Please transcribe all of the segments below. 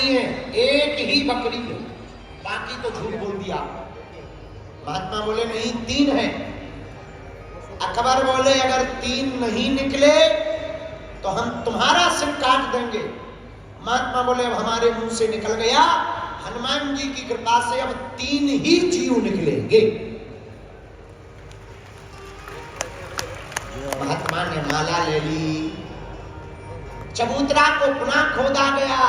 नहीं है, एक ही बकरी है, बाकी तो झूठ बोल दिया। महात्मा बोले नहीं, 3 है। अकबर बोले अगर 3 नहीं निकले तो हम तुम्हारा सिर काट देंगे। महात्मा बोले अब हमारे मुंह से निकल गया, हनुमान जी की कृपा से अब 3 ही जीव निकलेंगे। महात्मा ने माला ले ली, चबूतरा को पुनः खोदा गया,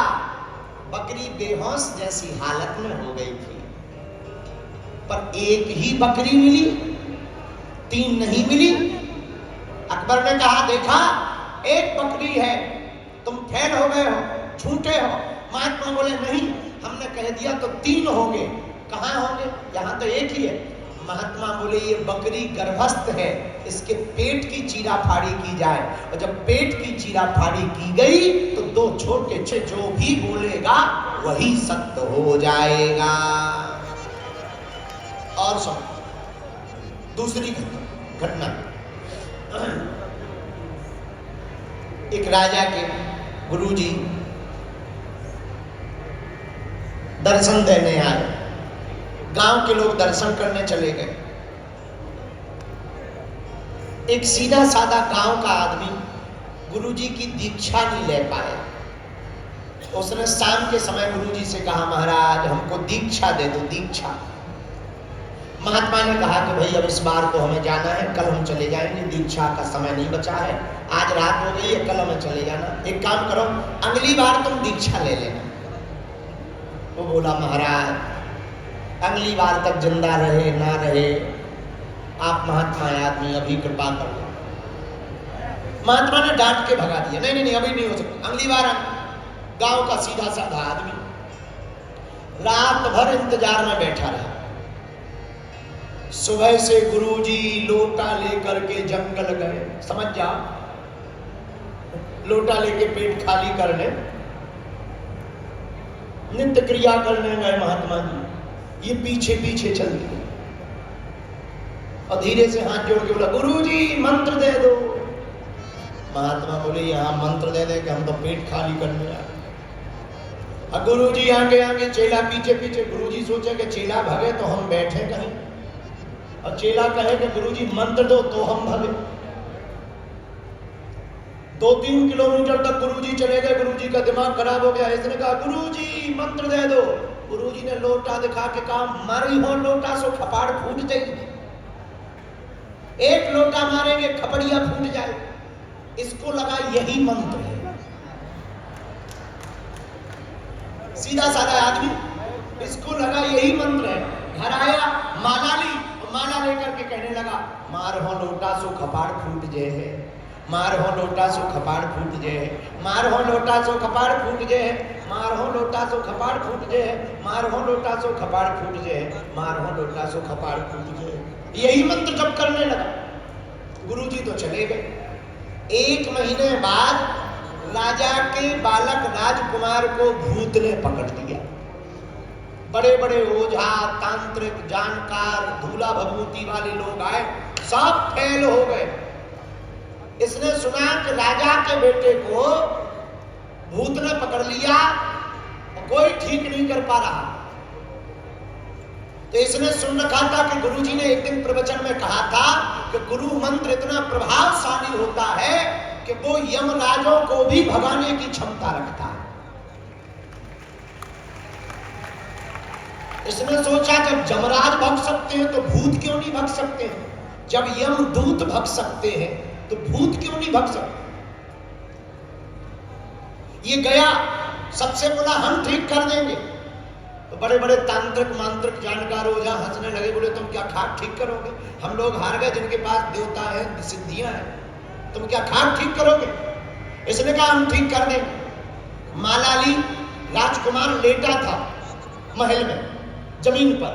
बकरी बेहोश जैसी हालत में हो गई थी, पर एक ही बकरी मिली, 3 नहीं मिली। अकबर ने कहा देखा, एक बकरी है, तुम फेल हो गए हो, झूठे हो। महात्मा बोले नहीं, हमने कह दिया तो 3 होंगे, कहां होंगे, यहां तो एक ही है। महात्मा बोले ये बकरी गर्भस्थ है, इसके पेट की चीरा फाड़ी की जाए, और जब पेट की चीरा फाड़ी की गई तो 2 छोटे छोटे जो भी बोलेगा वही सत्य हो जाएगा। और सुनो दूसरी घटना, एक राजा के गुरुजी दर्शन देने आए, गांव के लोग दर्शन करने चले गए। एक सीधा साधा गांव का आदमी गुरुजी की दीक्षा नहीं ले पाया। उसने शाम के समय गुरुजी से कहा महाराज हमको दीक्षा दे दो, दीक्षा। महात्मा ने कहा कि भाई अब इस बार तो हमें जाना है, कल हम चले जाएंगे, दीक्षा का समय नहीं बचा है, आज रात हो गई है, कल हमें चले जाना। एक काम करो, अगली बार तुम दीक्षा ले लेना। वो बोला महाराज अगली बार तक जिंदा रहे ना रहे, आप महात्मा आदमी अभी कृपा कर लो। महात्मा ने डांट के भगा दिया, नहीं नहीं नहीं अभी नहीं हो सकता, अगली बार। गांव का सीधा साधा आदमी रात भर इंतजार में बैठा रहा। सुबह से गुरुजी लोटा लेकर के जंगल गए, समझ जाओ, लोटा लेके पेट खाली करने, नित्य क्रिया करने गए महात्मा जी। ये पीछे पीछे चल दिए और धीरे से हाथ जोड़ के बोला गुरुजी मंत्र दे दो। महात्मा बोले यहां मंत्र दे दे कि हम तो पेट खाली करने आए। अब गुरुजी आगे आगे, चेला पीछे पीछे। गुरुजी सोचे कि चेला भगे तो हम बैठे कहीं, और चेला कहे कि गुरुजी मंत्र दो तो हम भगे। 2-3 किलोमीटर तक गुरुजी चले गए। गुरुजी का दिमाग खराब हो गया। इसने कहा गुरुजी मंत्र दे दो। गुरुजी ने लोटा दिखा के कहा मारी हो लोटा सो खपाड़ फूट जाएगी, एक लोटा मारेंगे खपड़िया फूट जाए। इसको लगा यही मंत्र है। सीधा साधा आदमी, इसको लगा यही मंत्र है। घर आया, माला ली, माला लेकर के कहने लगा मार हो लोटा सो खपाड़ फूट जे है, मार हो लोटा सो खपाड़ फूट जे है, मार हो लोटा सो खपाड़ फूट जे है, मार हो लोटा सो खपाड़ फूट जे है, मार हो लोटा सो खपाड़ फूट जे है, मार हो लोटा सो खपाड़ फूट जे है। यही मंत्र जप करने लगा। गुरुजी तो चले गए। 1 महीने बाद राजा के बालक राजकुमार को भूत ने पकड़ लिया। बड़े बड़े ओझा, तांत्रिक, जानकार, धूला भभूति वाले लोग आए, सब फेल हो गए। इसने सुना कि राजा के बेटे को भूत ने पकड़ लिया और कोई ठीक नहीं कर पा रहा। तो इसने सुन रखा था कि गुरुजी ने एक दिन प्रवचन में कहा था कि गुरु मंत्र इतना प्रभावशाली होता है कि वो यमराजों को भी भगाने की क्षमता रखता है। इसने सोचा जब यमराज भग सकते हैं तो भूत क्यों नहीं भग सकते हैं, जब यमदूत भग सकते हैं तो भूत क्यों नहीं भग सकते। ये गया, सबसे बोला हम ठीक कर देंगे। तो बड़े बड़े तांत्रिक मांत्रिक जानकार ओझा हंसने लगे, बोले तुम क्या खाक ठीक करोगे, हम लोग हार गए, जिनके पास देवता है, सिद्धियां हैं, तुम क्या खाक ठीक करोगे। इसने कहा हम ठीक कर देंगे। माला ली, राजकुमार लेटा था महल में जमीन पर,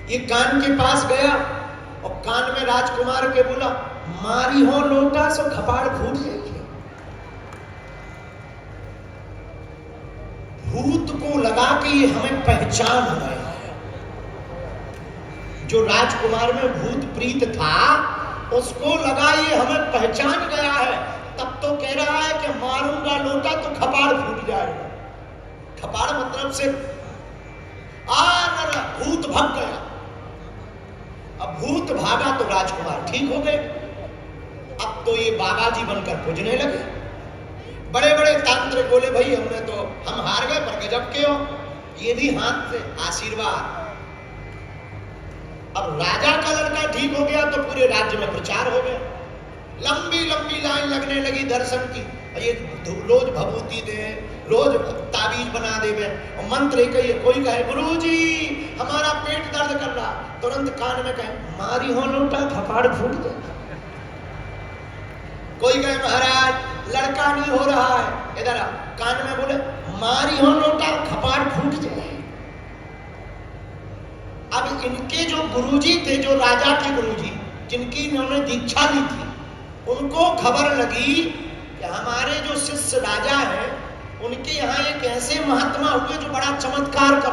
ये कान के पास गया और कान में राजकुमार के बोला मारी हो लोटा सो खपाड़ फूट जाएगी। भूत को लगा कि ये हमें पहचान गए हैं। जो राजकुमार में भूत प्रीत था उसको लगा ये हमें पहचान गया है, तब तो कह रहा है कि मारूंगा लोटा तो खपाड़ फूट जाएगा। खपाड़ मतलब से भूत भाग गया। अब भूत भागा तो राजकुमार ठीक हो गए। अब तो ये बाबा जी बनकर पूजने लगे। बड़े बड़े तांत्रिक बोले भाई हमने तो हम हार गए पर गजब के हो, ये भी हाथ से आशीर्वाद। अब राजा का लड़का ठीक हो गया तो पूरे राज्य में प्रचार हो गया। लंबी लंबी लाइन लगने लगी दर्शन की। ये रोज भभूति दे, रोज ताबीज बना दे में, और मंत्र ही कहिए। कोई कहे गुरुजी हमारा पेट दर्द कर रहा, तुरंत कान में कहे मारी हो लोटा खपाड़ फूट दे। कोई कहे महाराज लड़का नहीं हो रहा है, इधर कान में बोले मारी हो लोटा खपाड़ फूट जाए। अब इनके जो गुरुजी थे, जो राजा के गुरुजी जिनकी इन्होंने दीक्षा ली थी, उनको खबर लगी कि हमारे जो शिष्य राजा हैं उनके यहाँ एक ऐसे महात्मा हुए जो बड़ा चमत्कार कर